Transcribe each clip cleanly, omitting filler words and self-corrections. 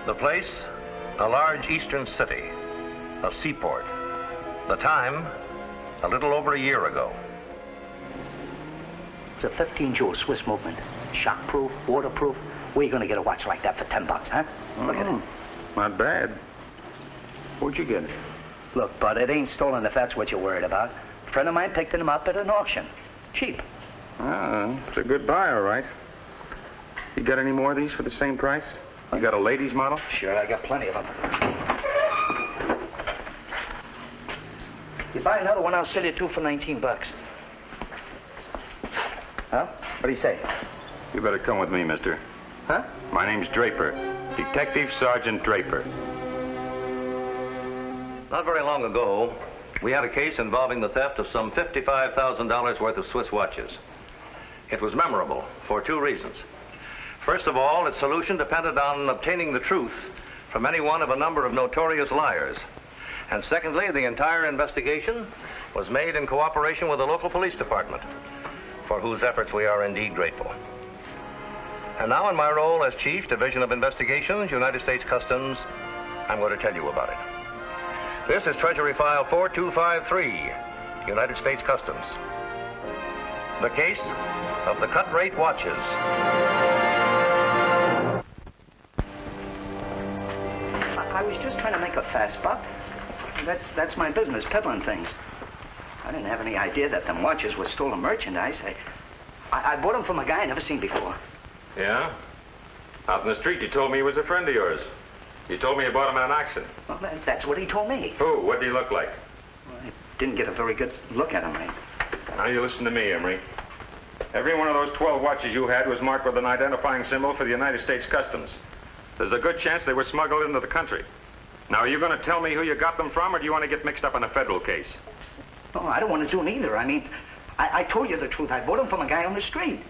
The place, a large eastern city, a seaport. The time, a little over a year ago. It's a 15-joule Swiss movement. Shockproof, waterproof. Where are you going to get a watch like that for $10, huh? Look at it. Not bad. Where'd you get it? Look, Bud, it ain't stolen if that's what you're worried about. A friend of mine picked him up at an auction. Cheap. It's a good buy, all right. You got any more of these for the same price? You got a ladies' model? Sure, I got plenty of them. You buy another one, I'll sell you two for $19. Huh? What do you say? You better come with me, mister. Huh? My name's Draper. Detective Sergeant Draper. Not very long ago, we had a case involving the theft of some $55,000 worth of Swiss watches. It was memorable for two reasons. First of all, its solution depended on obtaining the truth from any one of a number of notorious liars. And secondly, the entire investigation was made in cooperation with the local police department, for whose efforts we are indeed grateful. And now in my role as Chief, Division of Investigations, United States Customs, I'm going to tell you about it. This is Treasury File 4253, United States Customs. The case of the cut-rate watches. I was just trying to make a fast buck. That's my business, peddling things. I didn't have any idea that them watches were stolen merchandise. I bought them from a guy I never seen before. Yeah? Out in the street, you told me he was a friend of yours. You told me you bought him in an accident. Well, that's what he told me. Who? What did he look like? Well, I didn't get a very good look at him. Now you listen to me, Emery. Every one of those 12 watches you had was marked with an identifying symbol for the United States Customs. There's a good chance they were smuggled into the country. Now, are you going to tell me who you got them from, or do you want to get mixed up in a federal case? No, I don't want to do neither. I mean, I told you the truth. I bought them from a guy on the street.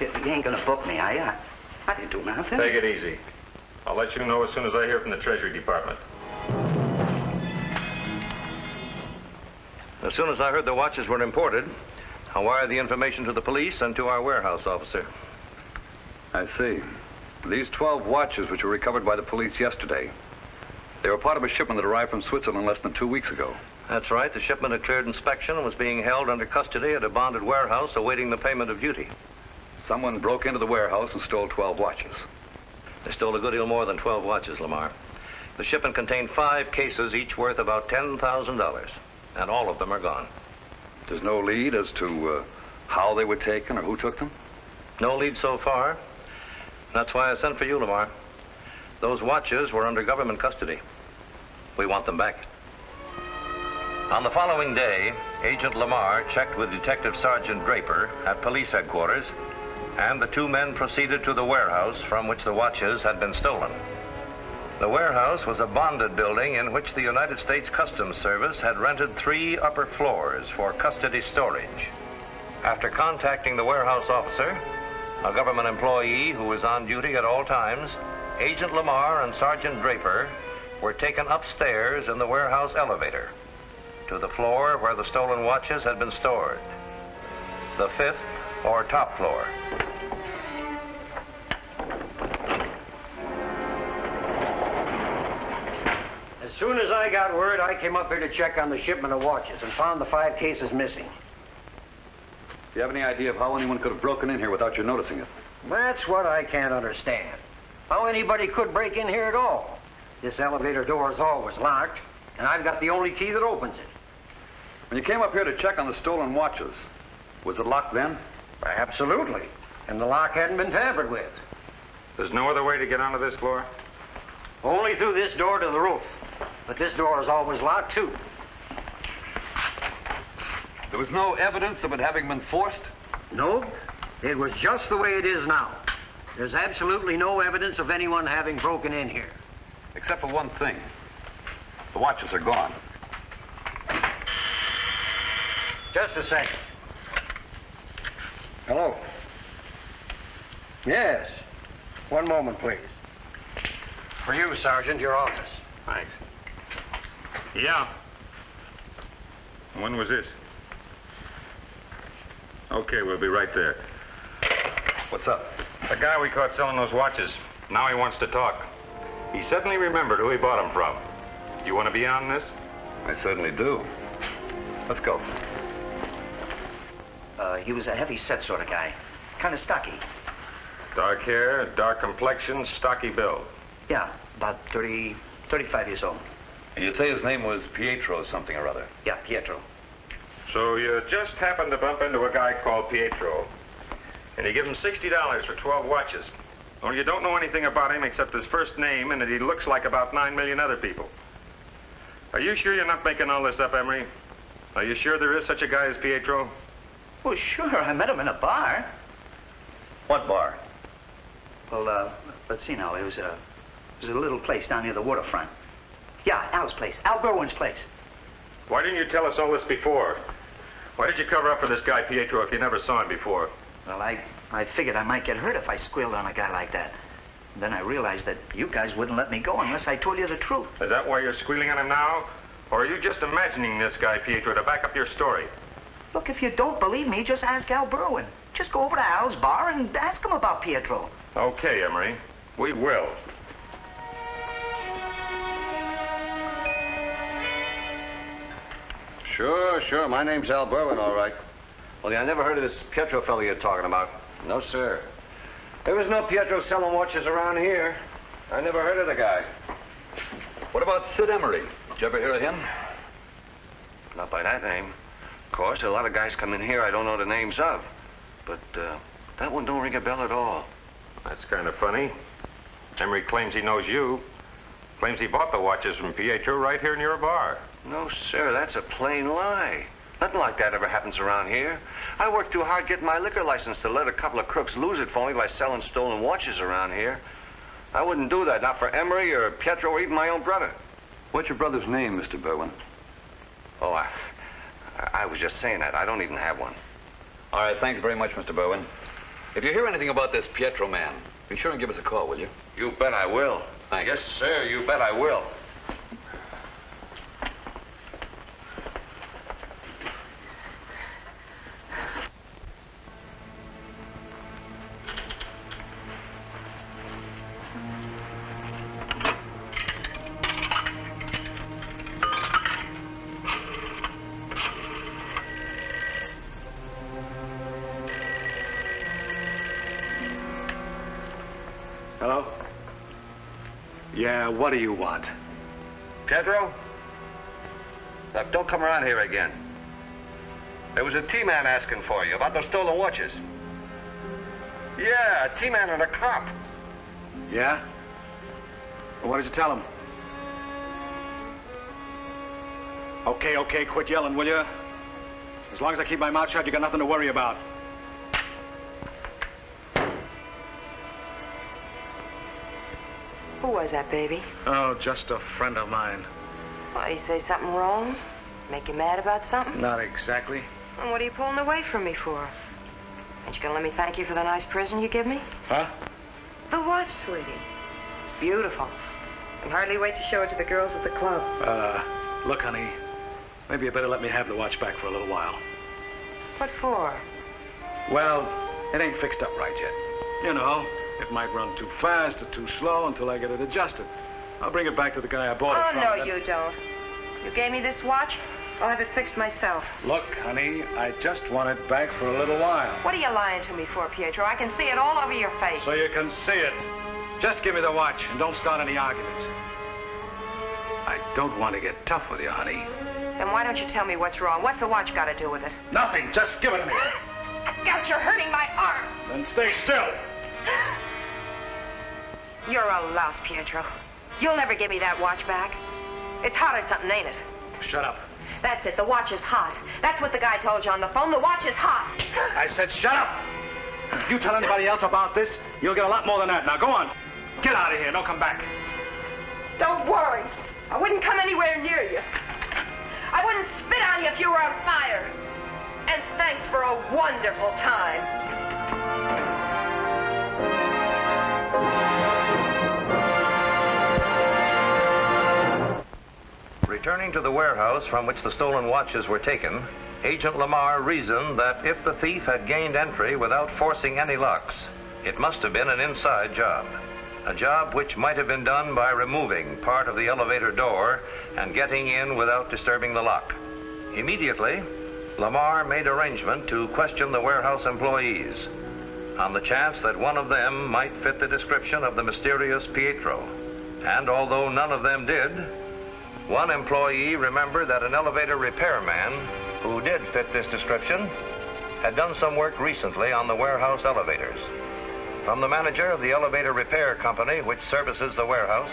You ain't going to book me, are you? I didn't do nothing. Take it easy. I'll let you know as soon as I hear from the Treasury Department. As soon as I heard the watches were imported, I wired the information to the police and to our warehouse officer. I see. These 12 watches which were recovered by the police yesterday, they were part of a shipment that arrived from Switzerland less than 2 weeks ago. That's right. The shipment had cleared inspection and was being held under custody at a bonded warehouse awaiting the payment of duty. Someone broke into the warehouse and stole 12 watches. They stole a good deal more than 12 watches, Lamar. The shipment contained 5 cases, each worth about $10,000, and all of them are gone. There's no lead as to how they were taken or who took them? No lead so far. That's why I sent for you, Lamar. Those watches were under government custody. We want them back. On the following day, Agent Lamar checked with Detective Sergeant Draper at police headquarters, and the two men proceeded to the warehouse from which the watches had been stolen. The warehouse was a bonded building in which the United States Customs Service had rented 3 upper floors for custody storage. After contacting the warehouse officer, a government employee who was on duty at all times, Agent Lamar and Sergeant Draper were taken upstairs in the warehouse elevator to the floor where the stolen watches had been stored, the 5th or top floor. As soon as I got word, I came up here to check on the shipment of watches and found the 5 cases missing. Do you have any idea of how anyone could have broken in here without you noticing it? That's what I can't understand. How anybody could break in here at all. This elevator door is always locked, and I've got the only key that opens it. When you came up here to check on the stolen watches, was it locked then? Absolutely. And the lock hadn't been tampered with. There's no other way to get onto this floor? Only through this door to the roof. But this door is always locked, too. There was no evidence of it having been forced? Nope. It was just the way it is now. There's absolutely no evidence of anyone having broken in here. Except for one thing. The watches are gone. Just a second. Hello. Yes. One moment, please. For you, Sergeant, your office. Thanks. Yeah. When was this? Okay, we'll be right there. What's up? The guy we caught selling those watches. Now he wants to talk. He suddenly remembered who he bought them from. You want to be on this? I certainly do. Let's go. He was a heavy-set sort of guy. Kind of stocky. Dark hair, dark complexion, stocky build. Yeah, about 35 years old. And you say his name was Pietro something or other? Yeah, Pietro. So you just happened to bump into a guy called Pietro. And you give him $60 for 12 watches. Only you don't know anything about him except his first name and that he looks like about 9 million other people. Are you sure you're not making all this up, Emery? Are you sure there is such a guy as Pietro? Well, sure. I met him in a bar. What bar? Well, let's see now. It was a little place down near the waterfront. Yeah, Al's place. Al Berwin's place. Why didn't you tell us all this before? Why did you cover up for this guy Pietro if you never saw him before? Well, I figured I might get hurt if I squealed on a guy like that. Then I realized that you guys wouldn't let me go unless I told you the truth. Is that why you're squealing on him now? Or are you just imagining this guy Pietro to back up your story? Look, if you don't believe me, just ask Al Berwin. Just go over to Al's bar and ask him about Pietro. Okay, Emery. We will. Sure. My name's Al Berwin, all right. Well, I never heard of this Pietro fellow you're talking about. No, sir. There was no Pietro selling watches around here. I never heard of the guy. What about Sid Emery? Did you ever hear of him? Not by that name. Of course, there are a lot of guys come in here I don't know the names of. But that one don't ring a bell at all. That's kind of funny. Emery claims he knows you. Claims he bought the watches from Pietro right here in your bar. No, sir, that's a plain lie. Nothing like that ever happens around here. I worked too hard getting my liquor license to let a couple of crooks lose it for me by selling stolen watches around here. I wouldn't do that, not for Emery or Pietro or even my own brother. What's your brother's name, Mr. Berwin? Oh, I was just saying that. I don't even have one. All right, thanks very much, Mr. Berwin. If you hear anything about this Pietro man, be sure and give us a call, will you? You bet I will. Thanks. Yes, sir, you bet I will. Hello? Yeah, what do you want? Pietro? Look, don't come around here again. There was a T-man asking for you about those stolen watches. Yeah, a T-man and a cop. Yeah? Well, what did you tell him? Okay, quit yelling, will you? As long as I keep my mouth shut, you got nothing to worry about. Who was that, baby? Oh, just a friend of mine. Why, you say something wrong? Make you mad about something? Not exactly. And what are you pulling away from me for? Ain't you gonna let me thank you for the nice present you give me? Huh? The watch, sweetie. It's beautiful. I can hardly wait to show it to the girls at the club. Look, honey, maybe you better let me have the watch back for a little while. What for? Well, it ain't fixed up right yet. You know, it might run too fast or too slow until I get it adjusted. I'll bring it back to the guy I bought it from. Oh, no, you don't. You gave me this watch, I'll have it fixed myself. Look, honey, I just want it back for a little while. What are you lying to me for, Pietro? I can see it all over your face. So you can see it. Just give me the watch and don't start any arguments. I don't want to get tough with you, honey. Then why don't you tell me what's wrong? What's the watch got to do with it? Nothing. Just give it to me. God, you're hurting my arm. Then stay still. You're a louse, Pietro. You'll never give me that watch back. It's hot or something, ain't it? Shut up. That's it. The watch is hot. That's what the guy told you on the phone. The watch is hot. I said shut up. If you tell anybody else about this, you'll get a lot more than that. Now, go on. Get out of here. Don't come back. Don't worry. I wouldn't come anywhere near you. I wouldn't spit on you if you were on fire. And thanks for a wonderful time. Returning to the warehouse from which the stolen watches were taken, Agent Lamar reasoned that if the thief had gained entry without forcing any locks, It must have been an inside job. A job which might have been done by removing part of the elevator door and getting in without disturbing the lock. Immediately, Lamar made arrangement to question the warehouse employees on the chance that one of them might fit the description of the mysterious Pietro. And although none of them did, one employee remembered that an elevator repairman who did fit this description had done some work recently on the warehouse elevators. From the manager of the elevator repair company which services the warehouse,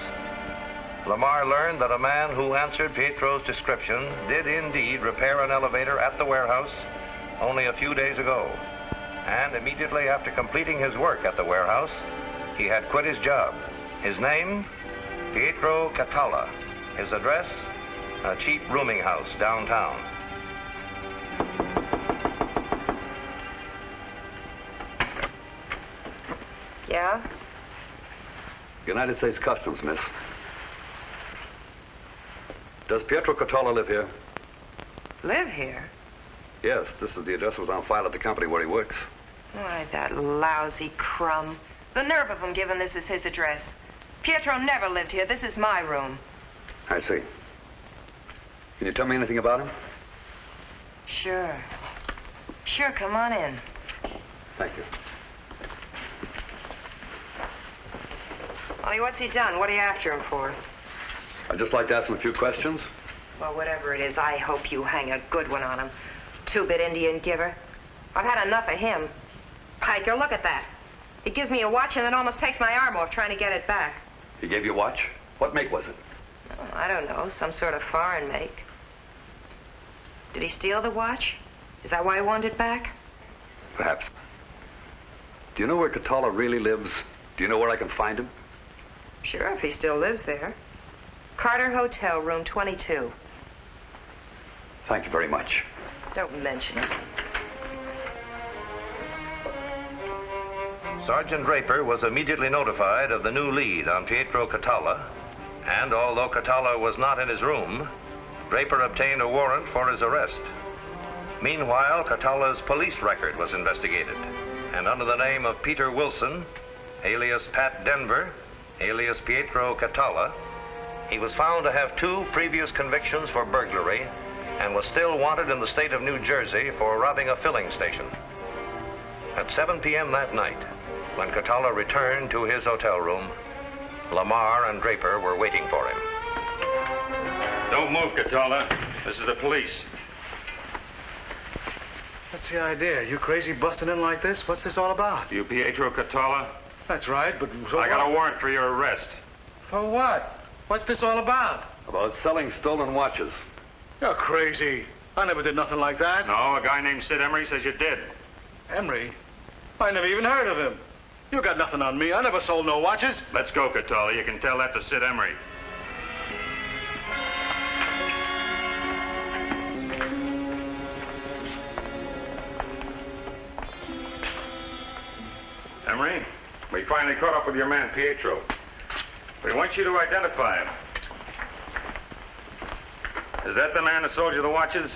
Lamar learned that a man who answered Pietro's description did indeed repair an elevator at the warehouse only a few days ago. And immediately after completing his work at the warehouse, he had quit his job. His name, Pietro Catalla. His address, a cheap rooming house downtown. Yeah? United States Customs, miss. Does Pietro Catalla live here? Live here? Yes, this is the address that was on file at the company where he works. Why, that lousy crumb. The nerve of him giving this as his address. Pietro never lived here. This is my room. I see. Can you tell me anything about him? Sure. Sure, come on in. Thank you. Ollie, what's he done? What are you after him for? I'd just like to ask him a few questions. Well, whatever it is, I hope you hang a good one on him. Two-bit Indian giver. I've had enough of him. Piker, look at that. He gives me a watch and then almost takes my arm off trying to get it back. He gave you a watch? What make was it? Oh, I don't know, some sort of foreign make. Did he steal the watch? Is that why he wanted it back? Perhaps. Do you know where Catalla really lives? Do you know where I can find him? Sure, if he still lives there. Carter Hotel, room 22. Thank you very much. Don't mention it. Sergeant Draper was immediately notified of the new lead on Pietro Catalla, and although Catalla was not in his room, Draper obtained a warrant for his arrest. Meanwhile, Catalla's police record was investigated, and under the name of Peter Wilson, alias Pat Denver, alias Pietro Catalla, he was found to have 2 previous convictions for burglary and was still wanted in the state of New Jersey for robbing a filling station. At 7 p.m. that night, when Catalla returned to his hotel room, Lamar and Draper were waiting for him. Don't move, Catalla. This is the police. What's the idea? You crazy busting in like this? What's this all about? You Pietro Catalla? That's right, but so I got a what? warrant for your arrest. For what? What's this all about? About selling stolen watches. You're crazy. I never did nothing like that. No, a guy named Sid Emery says you did. Emery? I never even heard of him. You got nothing on me. I never sold no watches. Let's go, Catalla. You can tell that to Sid Emery. Emery, we finally caught up with your man, Pietro. We want you to identify him. Is that the man who sold you the watches?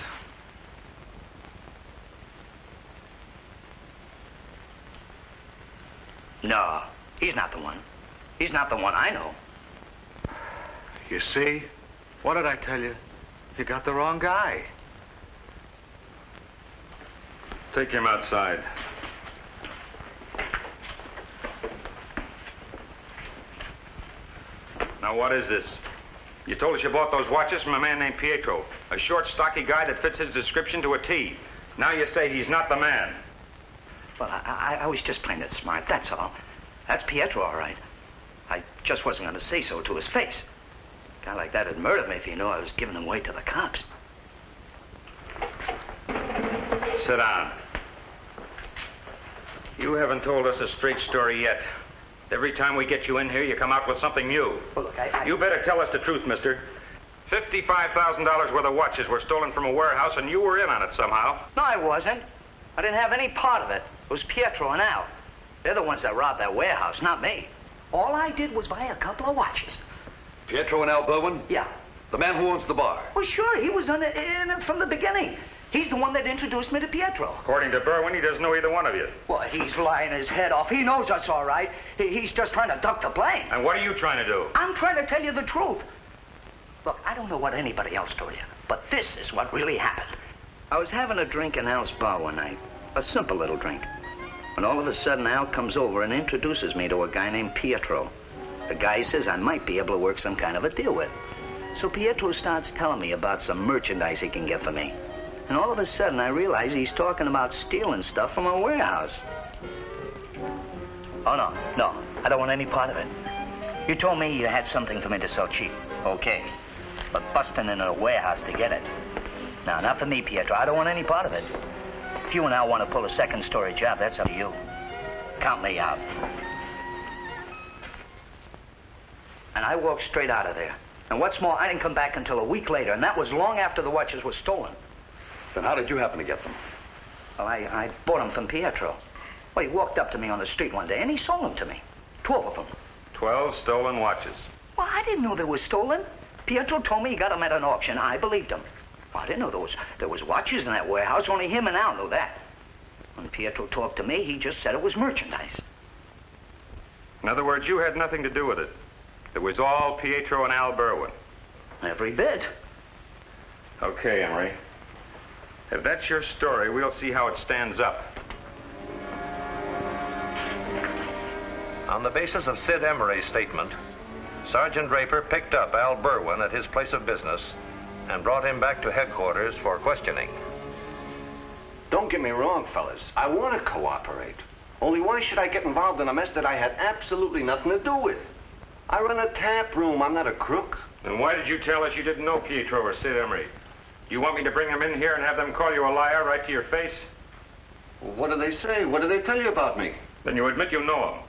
No, he's not the one. He's not the one I know. You see? What did I tell you? You got the wrong guy. Take him outside. Now, what is this? You told us you bought those watches from a man named Pietro, a short, stocky guy that fits his description to a T. Now you say he's not the man. Well, I was just playing it smart, that's all. That's Pietro, all right. I just wasn't going to say so to his face. A guy like that would murder me if he knew I was giving him away to the cops. Sit down. You haven't told us a straight story yet. Every time we get you in here, you come out with something new. Well, look, You better tell us the truth, mister. $55,000 worth of watches were stolen from a warehouse, and you were in on it somehow. No, I wasn't. I didn't have any part of it. It was Pietro and Al. They're the ones that robbed that warehouse, not me. All I did was buy a couple of watches. Pietro and Al Berwin? Yeah. The man who owns the bar? Well, sure, he was in it from the beginning. He's the one that introduced me to Pietro. According to Berwin, he doesn't know either one of you. Well, he's lying his head off. He knows us all right. He's just trying to duck the blame. And what are you trying to do? I'm trying to tell you the truth. Look, I don't know what anybody else told you, but this is what really happened. I was having a drink in Al's bar one night, a simple little drink. And all of a sudden, Al comes over and introduces me to a guy named Pietro. The guy says I might be able to work some kind of a deal with. So Pietro starts telling me about some merchandise he can get for me. And all of a sudden, I realize he's talking about stealing stuff from a warehouse. Oh, no, I don't want any part of it. You told me you had something for me to sell cheap. Okay. But busting in a warehouse to get it. Now, not for me, Pietro. I don't want any part of it. If you and Al want to pull a second-story job, that's up to you. Count me out. And I walked straight out of there. And what's more, I didn't come back until a week later, and that was long after the watches were stolen. Then how did you happen to get them? Well, I bought them from Pietro. Well, he walked up to me on the street one day, and he sold them to me. 12 of them. 12 stolen watches. Well, I didn't know they were stolen. Pietro told me he got them at an auction. I believed him. Well, I didn't know there was watches in that warehouse. Only him and Al knew that. When Pietro talked to me, he just said it was merchandise. In other words, you had nothing to do with it. It was all Pietro and Al Berwin. Every bit. Okay, Emery. If that's your story, we'll see how it stands up. On the basis of Sid Emery's statement, Sergeant Draper picked up Al Berwin at his place of business and brought him back to headquarters for questioning. Don't get me wrong, fellas. I want to cooperate. Only why should I get involved in a mess that I had absolutely nothing to do with? I run a tap room. I'm not a crook. Then why did you tell us you didn't know Pietro or Sid Emery? You want me to bring them in here and have them call you a liar right to your face? What do they say? What do they tell you about me? Then you admit you know them.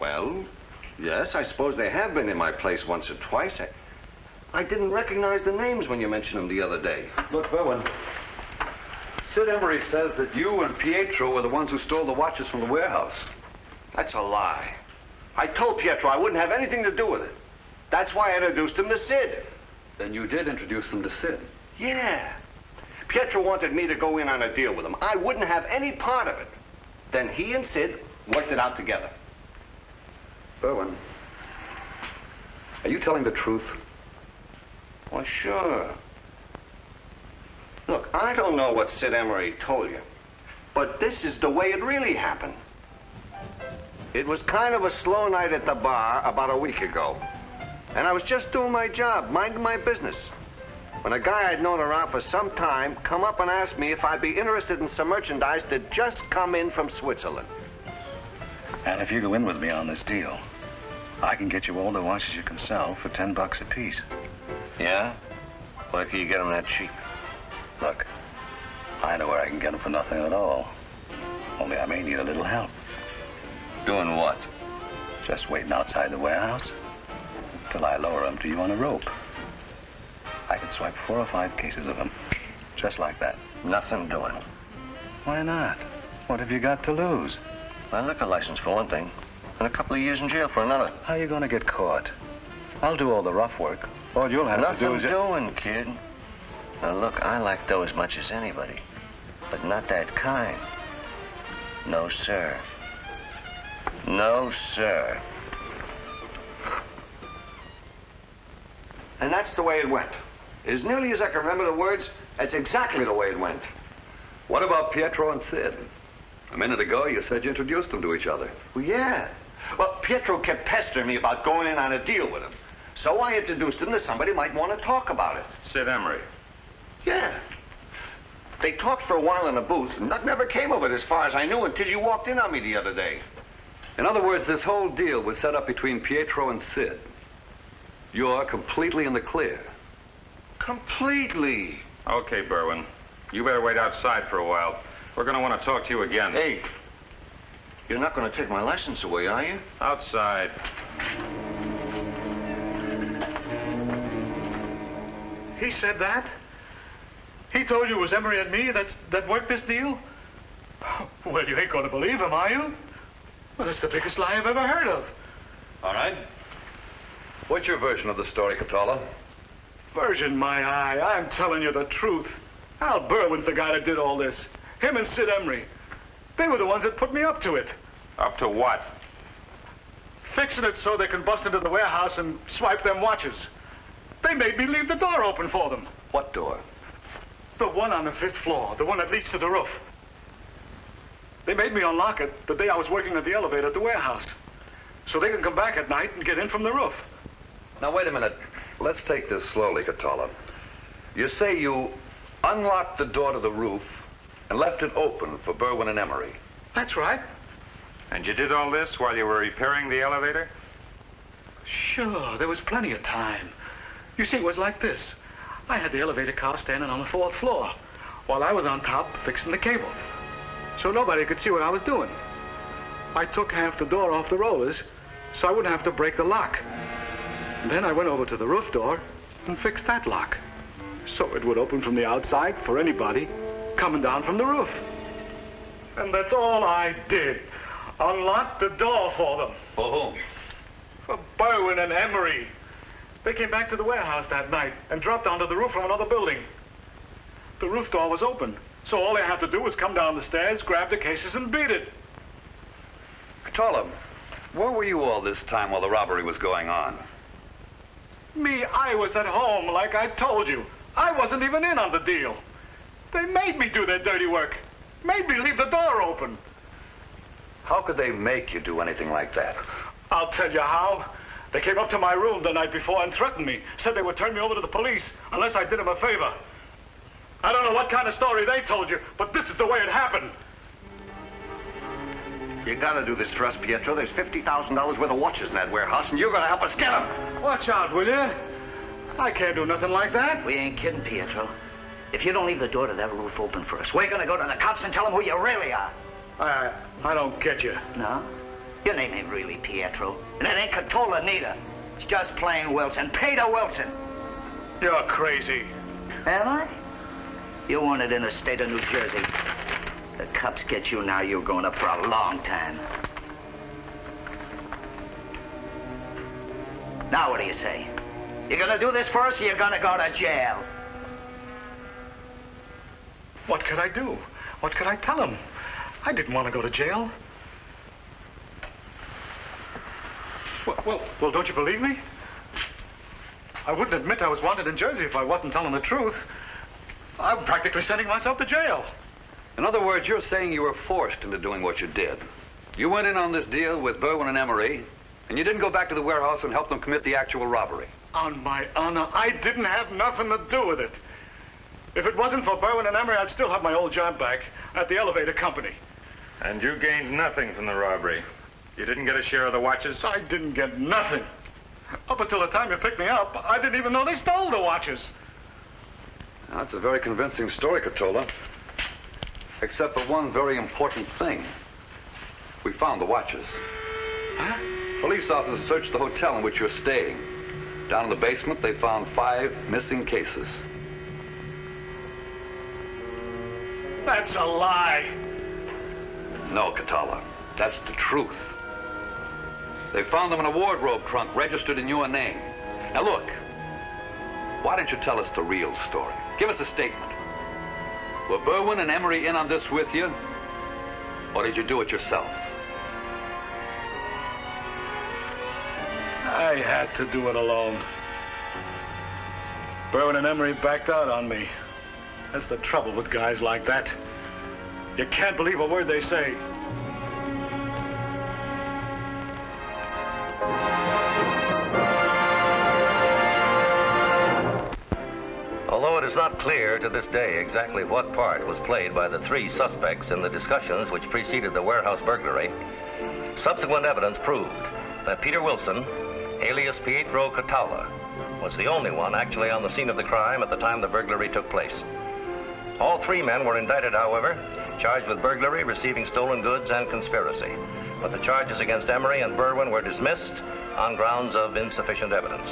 Well, yes, I suppose they have been in my place once or twice. I didn't recognize the names when you mentioned them the other day. Look, Berwin, Sid Emery says that you and Pietro were the ones who stole the watches from the warehouse. That's a lie. I told Pietro I wouldn't have anything to do with it. That's why I introduced him to Sid. Then you did introduce them to Sid. Yeah. Pietro wanted me to go in on a deal with him. I wouldn't have any part of it. Then he and Sid worked it out together. Berwin, are you telling the truth? Well, sure. Look, I don't know what Sid Emery told you, but this is the way it really happened. It was kind of a slow night at the bar about a week ago. And I was just doing my job, minding my business, when a guy I'd known around for some time come up and asked me if I'd be interested in some merchandise that just come in from Switzerland. And if you go in with me on this deal, I can get you all the watches you can sell for $10 a piece. Yeah? Where can you get them that cheap? Look, I know where I can get them for nothing at all. Only I may need a little help. Doing what? Just waiting outside the warehouse till I lower them to you on a rope. I can swipe 4 or 5 cases of them, just like that. Nothing doing. Why not? What have you got to lose? My liquor license for one thing, and a couple of years in jail for another. How are you going to get caught? I'll do all the rough work. All you'll have to do is... Nothing doing, kid. Now look, I like dough as much as anybody, but not that kind. No, sir. No, sir. And that's the way it went. As nearly as I can remember the words, that's exactly the way it went. What about Pietro and Sid? A minute ago, you said you introduced them to each other. Well, yeah. Well, Pietro kept pestering me about going in on a deal with him. So I introduced him to somebody who might want to talk about it. Sid Emery. Yeah. They talked for a while in the booth, and nothing ever came of it as far as I knew until you walked in on me the other day. In other words, this whole deal was set up between Pietro and Sid. You're completely in the clear. Completely. Okay, Berwin. You better wait outside for a while. We're going to want to talk to you again. Hey, you're not going to take my license away, are you? Outside. He said that? He told you it was Emery and me that worked this deal? Well, you ain't going to believe him, are you? Well, that's the biggest lie I've ever heard of. All right. What's your version of the story, Catala? Version, my eye. I'm telling you the truth. Al Berwin's the guy that did all this. Him and Sid Emery. They were the ones that put me up to it. Up to what? Fixing it so they can bust into the warehouse and swipe them watches. They made me leave the door open for them. What door? The one on the 5th floor, the one that leads to the roof. They made me unlock it the day I was working at the elevator at the warehouse, so they can come back at night and get in from the roof. Now, wait a minute. Let's take this slowly, Catala. You say you unlocked the door to the roof and left it open for Berwin and Emery. That's right. And you did all this while you were repairing the elevator? Sure, there was plenty of time. You see, it was like this. I had the elevator car standing on the 4th floor, while I was on top fixing the cable, so nobody could see what I was doing. I took half the door off the rollers, so I wouldn't have to break the lock. And then I went over to the roof door and fixed that lock, so it would open from the outside for anybody coming down from the roof. And that's all I did. Unlock the door for them. For whom? For Berwin and Emery. They came back to the warehouse that night and dropped onto the roof from another building. The roof door was open, so all they had to do was come down the stairs, grab the cases, and beat it. Catala, where were you all this time while the robbery was going on? Me, I was at home, like I told you. I wasn't even in on the deal. They made me do their dirty work. Made me leave the door open. How could they make you do anything like that? I'll tell you how. They came up to my room the night before and threatened me. Said they would turn me over to the police unless I did them a favor. I don't know what kind of story they told you, but this is the way it happened. You gotta do this for us, Pietro. There's $50,000 worth of watches in that warehouse, and you're gonna help us get them. Watch out, will you? I can't do nothing like that. We ain't kidding, Pietro. If you don't leave the door to that roof open for us, we're gonna go to the cops and tell them who you really are. I don't get you. No? Your name ain't really Pietro, and it ain't Catola neither. It's just plain Wilson, Peter Wilson. You're crazy. Am I? You wanted in the state of New Jersey. The cops get you now, you're going up for a long time. Now what do you say? You gonna do this for us, or you're gonna go to jail? What could I do? What could I tell them? I didn't want to go to jail. Well, don't you believe me? I wouldn't admit I was wanted in Jersey if I wasn't telling the truth. I'm practically sending myself to jail. In other words, you're saying you were forced into doing what you did. You went in on this deal with Berwin and Emery, and you didn't go back to the warehouse and help them commit the actual robbery. On my honor, I didn't have nothing to do with it. If it wasn't for Berwin and Emery, I'd still have my old job back at the elevator company. And you gained nothing from the robbery. You didn't get a share of the watches? I didn't get nothing. Up until the time you picked me up, I didn't even know they stole the watches. Now, that's a very convincing story, Catola. Except for one very important thing. We found the watches. Huh? Police officers searched the hotel in which you're staying. Down in the basement, they found 5 missing cases. That's a lie. No, Catala. That's the truth. They found them in a wardrobe trunk registered in your name. Now, look. Why don't you tell us the real story? Give us a statement. Were Berwin and Emery in on this with you? Or did you do it yourself? I had to do it alone. Berwin and Emery backed out on me. That's the trouble with guys like that. You can't believe a word they say. Although it is not clear to this day exactly what part was played by the 3 suspects in the discussions which preceded the warehouse burglary, subsequent evidence proved that Peter Wilson, alias Pietro Catala, was the only one actually on the scene of the crime at the time the burglary took place. All 3 men were indicted, however, charged with burglary, receiving stolen goods, and conspiracy. But the charges against Emery and Berwin were dismissed on grounds of insufficient evidence.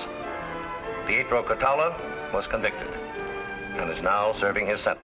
Pietro Catala was convicted and is now serving his sentence.